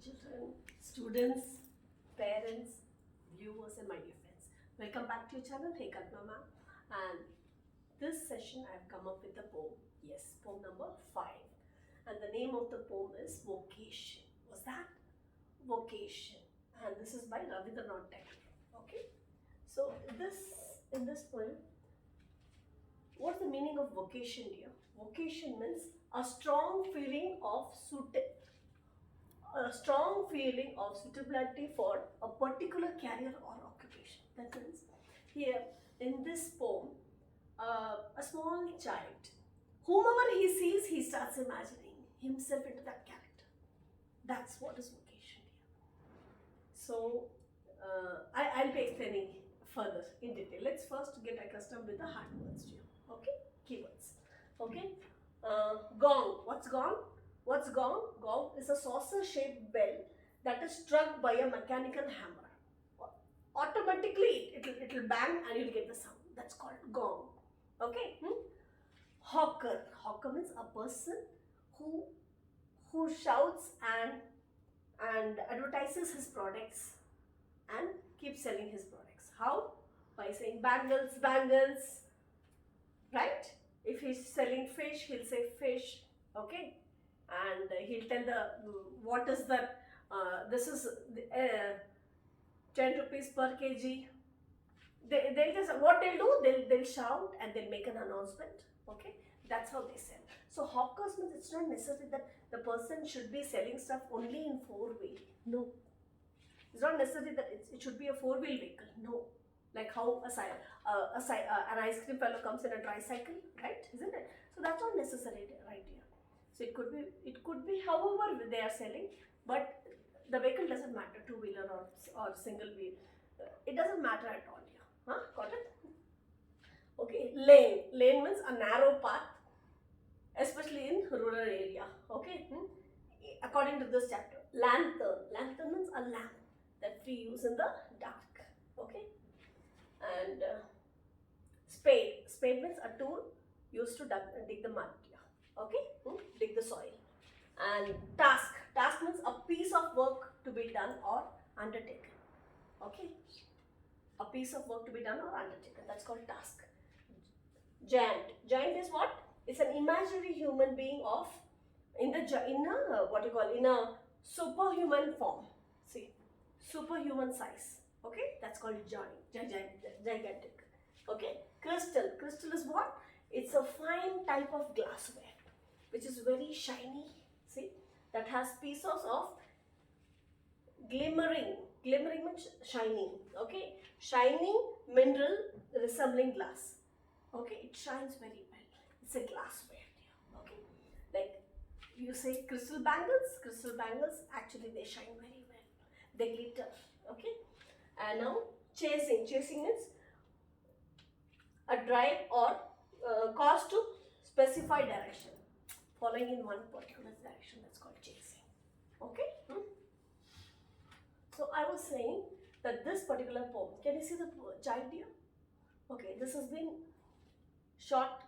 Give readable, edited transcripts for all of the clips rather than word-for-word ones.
children, students, parents, viewers and my dear friends. Welcome back to your channel, Hey Kalpana ma'am. And this session I have come up with a poem. Yes, poem number 5. And the name of the poem is Vocation. Was that? Vocation. And this is by Rabindranath Tagore. Okay. So in this poem, what's the meaning of vocation, dear? Vocation means a strong feeling of suitability for a particular career or occupation. That means here in this poem, a small child, whomever he sees, he starts imagining himself into that character. That's what is vocation here. So I'll be explaining further in detail. Let's first get accustomed with the hard words here. Okay, keywords. Okay, gong. What's gong? What's gong? Gong is a saucer-shaped bell that is struck by a mechanical hammer. Automatically, it'll bang and you'll get the sound. That's called gong. Okay. Hawker. Hawker means a person who shouts and advertises his products and keeps selling his products. How? By saying bangles, bangles. Right? If he's selling fish, he'll say fish. Okay. And he'll tell what is that, this is 10 rupees per kg. They'll just, what they'll do, they'll shout and they'll make an announcement. Okay, that's how they sell. So hawkers means it's not necessary that the person should be selling stuff only in 4-wheel. No, it's not necessary that it should be a 4-wheel vehicle. No, like how an ice cream fellow comes in a tricycle, right? Isn't it? So that's not necessary, right here. So it could be however they are selling, but the vehicle doesn't matter, 2-wheeler or single wheel. It doesn't matter at all here. Huh? Got it? Okay. Lane. Lane means a narrow path, especially in rural area. Okay. According to this chapter. Lantern. Lantern means a lamp that we use in the dark. Okay. And spade. Spade means a tool used to dig the mud. Okay, dig the soil. And task. Task means a piece of work to be done or undertaken. Okay, a piece of work to be done or undertaken. That's called task. Giant. Giant is what? It's an imaginary human being in a superhuman form. See, superhuman size. Okay, that's called gigantic. Okay, crystal. Crystal is what? It's a fine type of glassware which is very shiny, see, that has pieces of glimmering means shining, okay, shining mineral resembling glass, okay, it shines very well, it's a glassware, okay, like you say crystal bangles, actually they shine very well, they glitter, okay. And now chasing means a drive or cause to specify direction, following in one particular direction, that's called chasing. Okay. So I was saying that this particular poem, can you see the child here? Okay, this has been shot.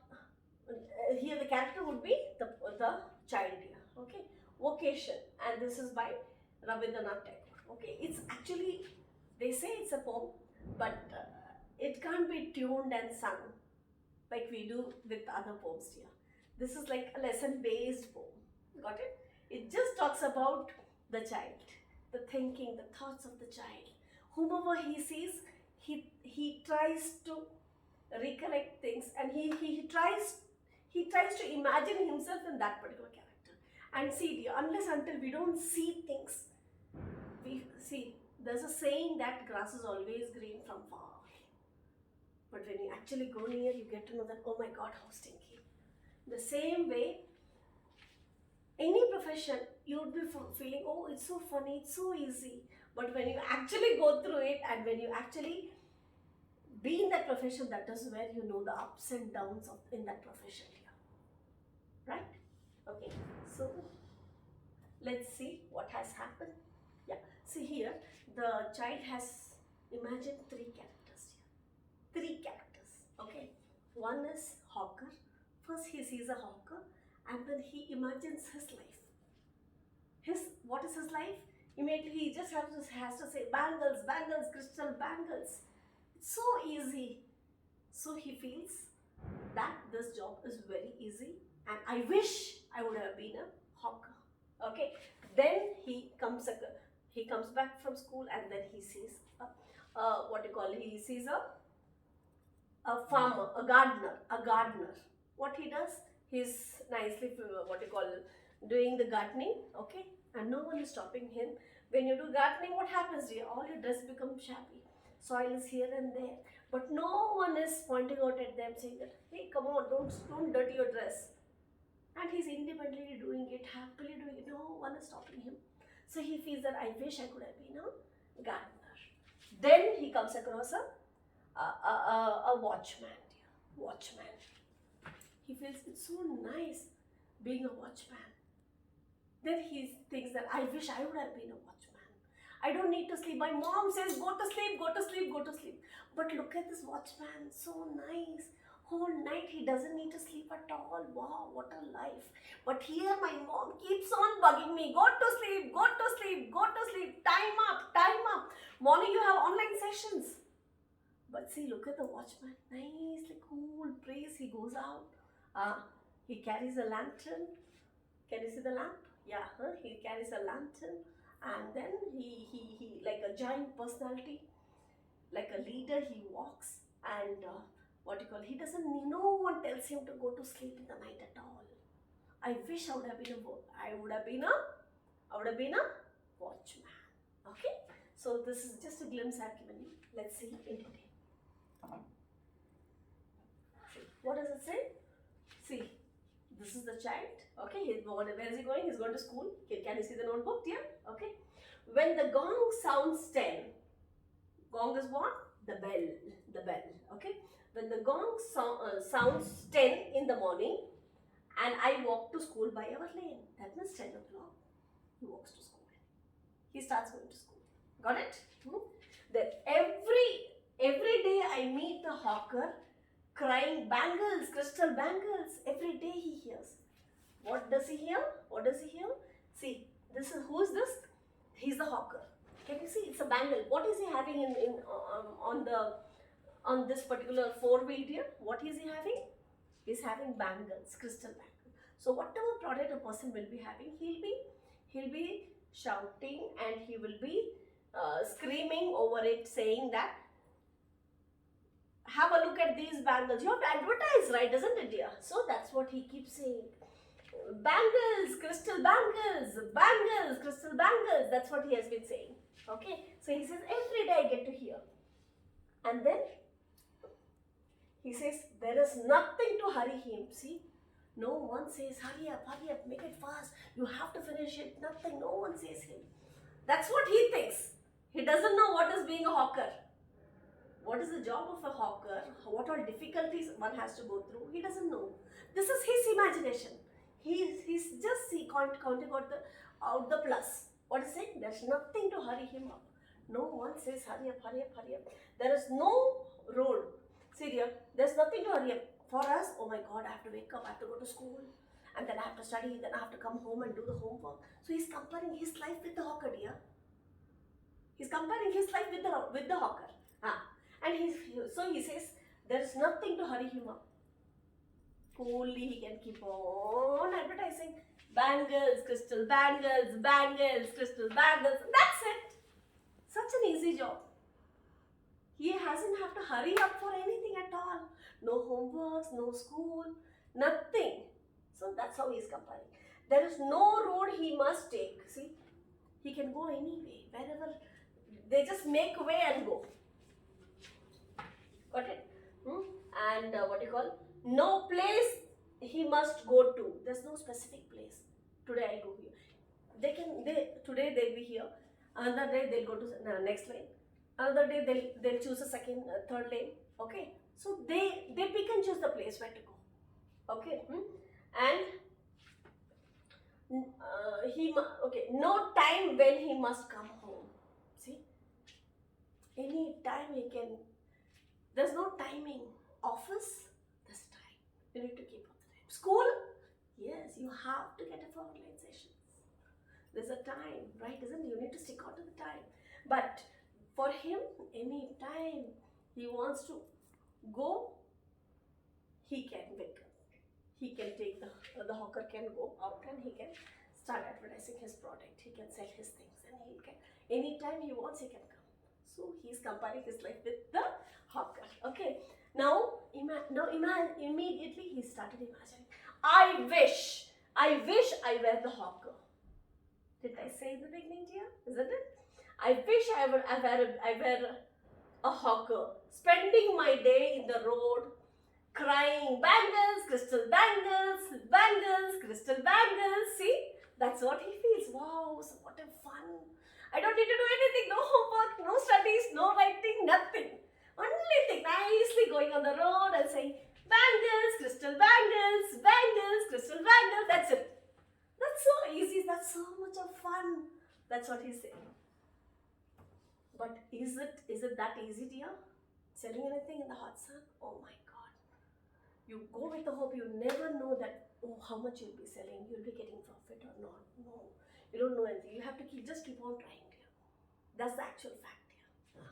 Here the character would be the child here. Okay, Vocation, and this is by Rabindranath Tagore. Okay, it's actually, they say it's a poem, but it can't be tuned and sung like we do with other poems here. This is like a lesson-based poem. Got it? It just talks about the child, the thinking, the thoughts of the child. Whomever he sees, he tries to recollect things, and he tries to imagine himself in that particular character. And see, unless until we don't see things, we see. There's a saying that grass is always green from far. But when you actually go near, you get to know that, oh my God, how stinky. The same way, any profession, you would be feeling, oh, it's so funny, it's so easy. But when you actually go through it and when you actually be in that profession, that is where you know the ups and downs in that profession here. Right? Okay. So, let's see what has happened. Yeah. See here, the child has imagined 3 characters here. 3 characters. Okay. One is hawker. First he sees a hawker and then he imagines his life. What is his life? Immediately he just has to say bangles, bangles, crystal bangles. It's so easy. So he feels that this job is very easy, and I wish I would have been a hawker. Okay. Then he comes back from school, and then he sees what you call, he sees a farmer, a gardener. What he does, he's nicely what you call, doing the gardening, okay, and no one is stopping him. When you do gardening, what happens dear? All your dress becomes shabby, soil is here and there, but no one is pointing out at them saying that, hey, come on, don't dirty your dress. And he's independently doing it, happily doing it. No one is stopping him. So he feels that I wish I could have been a gardener. Then he comes across a watchman. Watchman. He feels it's so nice being a watchman. Then he thinks that I wish I would have been a watchman. I don't need to sleep. My mom says go to sleep, go to sleep, go to sleep. But look at this watchman, so nice. Whole night he doesn't need to sleep at all. Wow, what a life. But here my mom keeps on bugging me. Go to sleep, go to sleep, go to sleep. Time up, time up. Morning you have online sessions. But see, look at the watchman. Nicely cool breeze. He goes out. He carries a lantern. Can you see the lamp? Yeah, he carries a lantern. And then he like a giant personality, like a leader, he walks, and what you call, he doesn't, no one tells him to go to sleep in the night at all. I wish I would have been a watchman. Okay, so this is just a glimpse I've given you. Let's see in detail. See, what does it say? See, this is the child. Okay, where is he going? He's going to school. Can you see the notebook here? Okay, when the gong sounds 10, gong is what? The bell. Okay, when the gong sounds 10 in the morning, and I walk to school by our lane, that means 10 o'clock. He walks to school. He starts going to school. Got it? Then every day I meet the hawker crying bangles, crystal bangles. Every day he hears. What does he hear? What does he hear? See, who is this? He's the hawker. Can you see? It's a bangle. What is he having on this particular four-wheel here? What is he having? He's having bangles, crystal bangles. So whatever product a person will be having, he'll be shouting, and he will be screaming over it, saying that, have a look at these bangles. You have to advertise, right? Isn't it, dear? So that's what he keeps saying. Bangles, crystal bangles, bangles, crystal bangles. That's what he has been saying. Okay, so he says every day I get to hear. And then he says there is nothing to hurry him. See, no one says hurry up, make it fast, you have to finish it. Nothing, no one says him. That's what he thinks. He doesn't know what is being a hawker. What is the job of a hawker? What all difficulties one has to go through? He doesn't know. This is his imagination. He's just counting out the plus. What is it? There's nothing to hurry him up. No one says hurry up. There is no road. See dear, there's nothing to hurry up. For us, oh my God, I have to wake up, I have to go to school, and then I have to study, then I have to come home and do the homework. So he's comparing his life with the hawker, dear. He's comparing his life with the hawker. And so he says, there's nothing to hurry him up. Coolly he can keep on advertising. Bangles, crystal bangles, bangles, crystal bangles. That's it. Such an easy job. He hasn't have to hurry up for anything at all. No homeworks, no school, nothing. So that's how he is comparing. There is no road he must take. See, he can go anyway, wherever. They just make way and go. Got it? And what you call? No place he must go to. There's no specific place. Today I'll go here. Today they'll be here. Another day they'll go to the next lane. Another day they'll choose a third lane. Okay. So they pick and choose the place where to go. Okay. And no time when he must come home. See, any time he can. There's no timing. Office, there's time. You need to keep up the time. School, yes, you have to get it for online sessions. There's a time, right? Isn't it? You need to stick out to the time. But for him, any time he wants to go, he can wake up. He can take the hawker can go out and he can start advertising his product. He can sell his things and he can, anytime he wants, he can come. So he's comparing his life with the hawker. Okay. Now immediately he started imagining, I wish I were the hawker. Did I say in the beginning, dear? Isn't it? I wish I were a hawker, spending my day in the road, crying bangles, crystal bangles, bangles, crystal bangles. See, that's what he feels. Wow, so what a fun. I don't need to do anything, no homework, no studies, no writing, nothing. Only thing, nicely going on the road and saying bangles, crystal bangles, bangles, crystal bangles. That's it. That's so easy. That's so much of fun. That's what he's saying. But is it that easy, dear? Selling anything in the hot sun? Oh my God. You go with the hope. You never know that, oh, how much you'll be selling. You'll be getting profit or not. No. You don't know anything. You have to just keep on trying, dear. That's the actual fact, dear.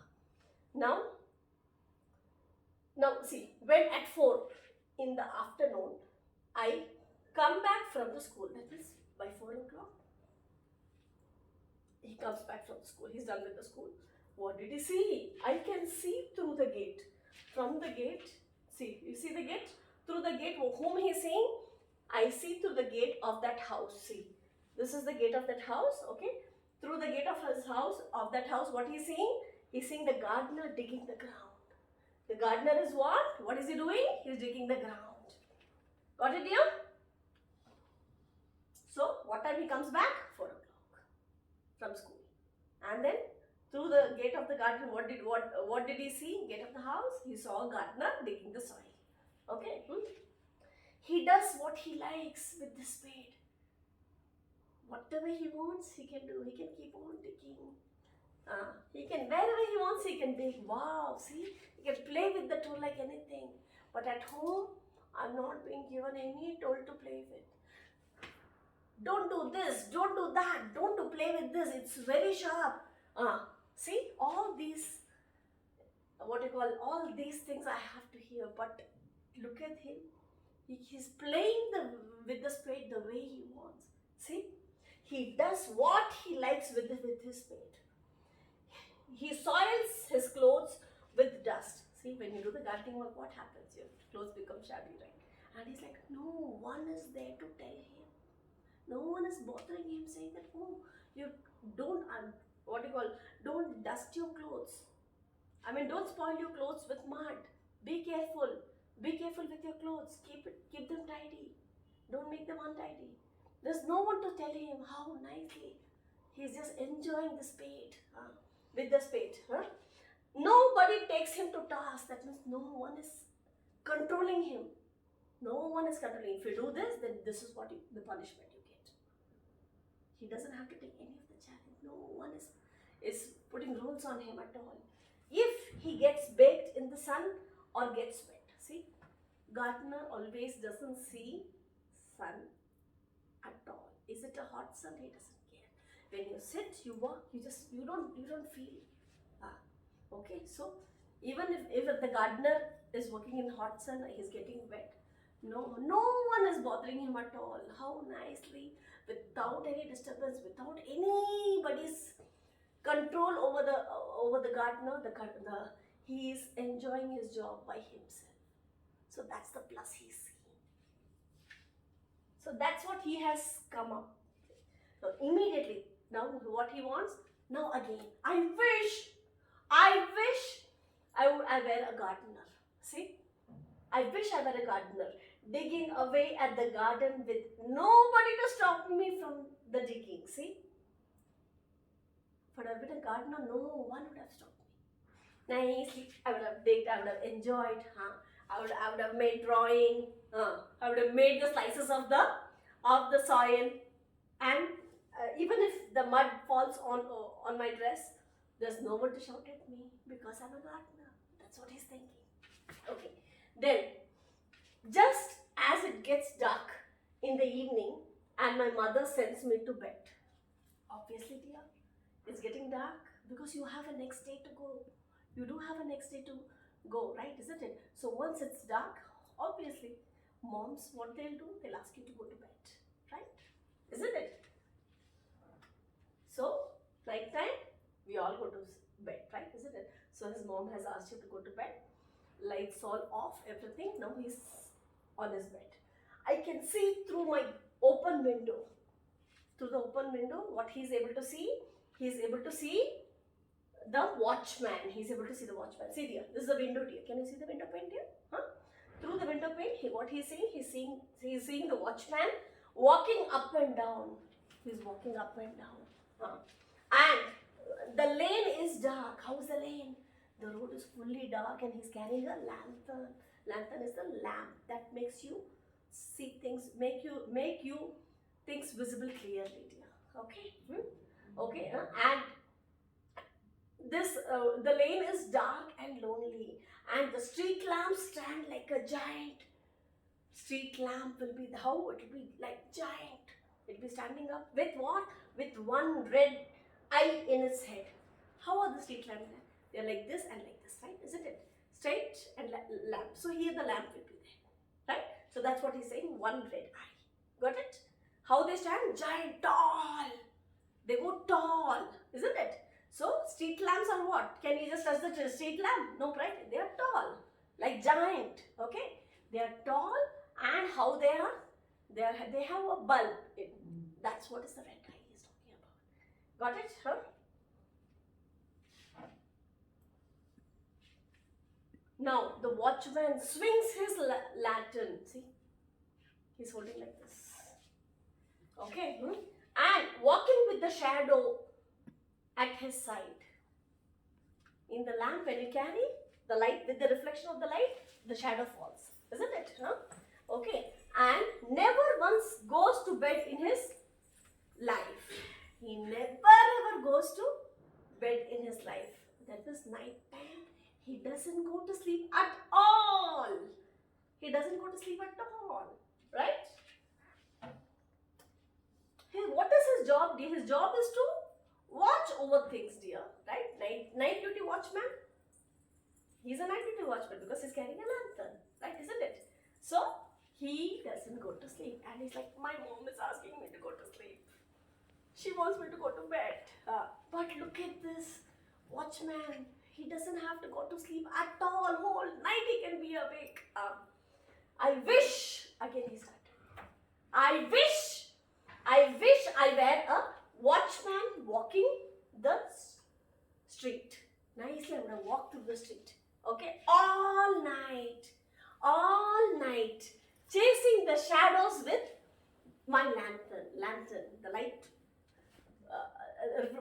Now see, when at 4 in the afternoon, I come back from the school, that is by 4 o'clock, he comes back from school, he's done with the school. What did he see? I can see through the gate. From the gate, see, you see the gate? Through the gate, whom he's seeing? I see through the gate of that house, see. This is the gate of that house, okay? Through the gate of his house, of that house, what he's seeing? He's seeing the gardener digging the ground. The gardener is what? What is he doing? He's digging the ground. Got it, dear? So, what time he comes back? 4 o'clock from school. And then, through the gate of the garden, what did he see? Gate of the house, he saw a gardener digging the soil. Okay? He does what he likes with the spade. Whatever he wants, he can do. He can keep on digging. He can, wherever he wants, he can dig. Wow, see? He can play with the tool like anything. But at home, I'm not being given any tool to play with. Don't do this, don't do that, don't do play with this, it's very sharp. See, all these, all these things I have to hear, but look at him. He's playing with the spade the way he wants. See, he does what he likes with his spade. He soils his clothes with dust. See, when you do the gardening work, what happens? Your clothes become shabby, right? And he's like, no one is there to tell him. No one is bothering him, saying that, oh, you don't, don't dust your clothes. I mean, don't spoil your clothes with mud. Be careful. Be careful with your clothes. Keep them tidy. Don't make them untidy. There's no one to tell him how nicely. He's just enjoying the spade, with the spade. Nobody takes him to task. That means no one is controlling him. No one is controlling. If you do this, then this is what the punishment you get. He doesn't have to take any of the challenge. No one is putting rules on him at all. If he gets baked in the sun or gets wet, see, gardener always doesn't see sun at all. Is it a hot sun? He doesn't care. When you sit, you walk, you don't feel. Okay, so even if the gardener is working in hot sun, he's getting wet. No one is bothering him at all. How nicely, without any disturbance, without anybody's control over the gardener, he is enjoying his job by himself. So that's the plus he's seeing. So that's what he has come up. So immediately, now what he wants, now again, I wish I were a gardener. See? I wish I were a gardener, digging away at the garden with nobody to stop me from the digging. See? If I would have been a gardener, no one would have stopped me. Nicely, I would have digged, I would have enjoyed. I would have made drawing. I would have made the slices of the soil. And even if the mud falls on my dress, there's no one to shout at me because I'm a gardener. That's what he's thinking. Okay. Then, just as it gets dark in the evening and my mother sends me to bed, Obviously, dear, it's getting dark because you have a next day to go. You do have a next day to go, right? Isn't it? So once it's dark, obviously, moms, what they'll do, they'll ask you to go to bed, right? Isn't it? So, night time, we all go to bed, right? Isn't it? So his mom has asked him to go to bed. Lights all off, everything. Now he's on his bed. I can see through my open window. Through the open window, what he's able to see? He's able to see the watchman. He's able to see the watchman. See dear, this is the window, dear. Can you see the window pane, dear? Huh? Through the window pane, what he's seeing? He's seeing the watchman walking up and down. He's walking up and down. And the lane is dark. How's the lane? The road is fully dark and he's carrying a lantern. Lantern is the lamp that makes you see things, make you things visible clearly, dear. Okay? Okay? And this the lane is dark and lonely, and the street lamps stand like a giant. Street lamp will be how it will be like giant. It will be standing up with what? With one red eye in its head. How are the street lamps? They're like this and like this, right? Isn't it? Straight and lamp. So here the lamp will be there, right? So that's what he's saying. One red eye. Got it? How they stand? Giant, tall. They go tall, isn't it? So street lamps are what? Can you just touch the street lamp? No, right? They are tall, like giant. Okay? They are tall, and how they are? They have a bulb in. That's what is the red eye he's talking about. Got it? Huh? Now the watchman swings his lantern. See, he's holding like this. Okay, and walking with the shadow at his side. In the lamp, when you carry the light, with the reflection of the light, the shadow falls, isn't it? Huh? Okay, and never once goes to bed in his life. He never ever goes to bed in his life. That is night time. He doesn't go to sleep at all. He doesn't go to sleep at all, right? What is his job? His job is to watch over things, dear, right? Night duty watchman. He's a night duty watchman because he's carrying a lantern, right? Isn't it? So he doesn't go to sleep, and he's like, my mom is asking me to go to sleep. She wants me to go to bed. But look at this watchman. He doesn't have to go to sleep at all. Whole night he can be awake. I wish, again he started. I wish I were a watchman walking the street. Nicely, I'm going to walk through the street. Okay? All night, chasing the shadows with my lantern, the light.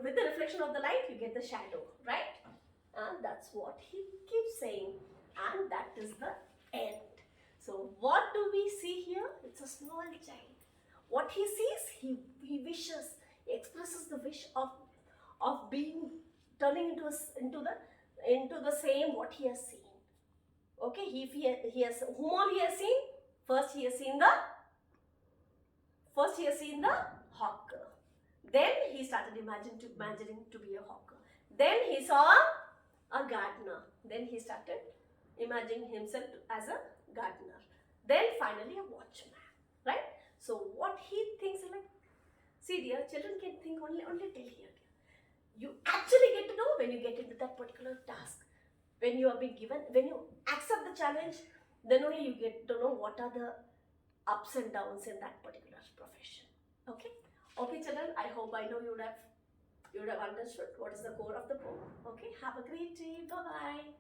With the reflection of the light, you get the shadow, right? And that's what he keeps saying. And that is the end. So what do we see here? It's a small child. What he sees, he wishes, he expresses the wish of being, turning into the same what he has seen. Okay, he has whom all he has seen? First he has seen the hawker. Then he started imagining to be a hawker. Then he saw a gardener. Then he started imagining himself as a gardener. Then finally a watchman, right? So what he thinks like, see dear, children can think only till here. You actually get to know when you get into that particular task. When you are being given, when you accept the challenge, then only you get to know what are the ups and downs in that particular profession. Okay? Okay children, I hope I know you would have understood what is the core of the poem. Okay? Have a great day. Bye-bye.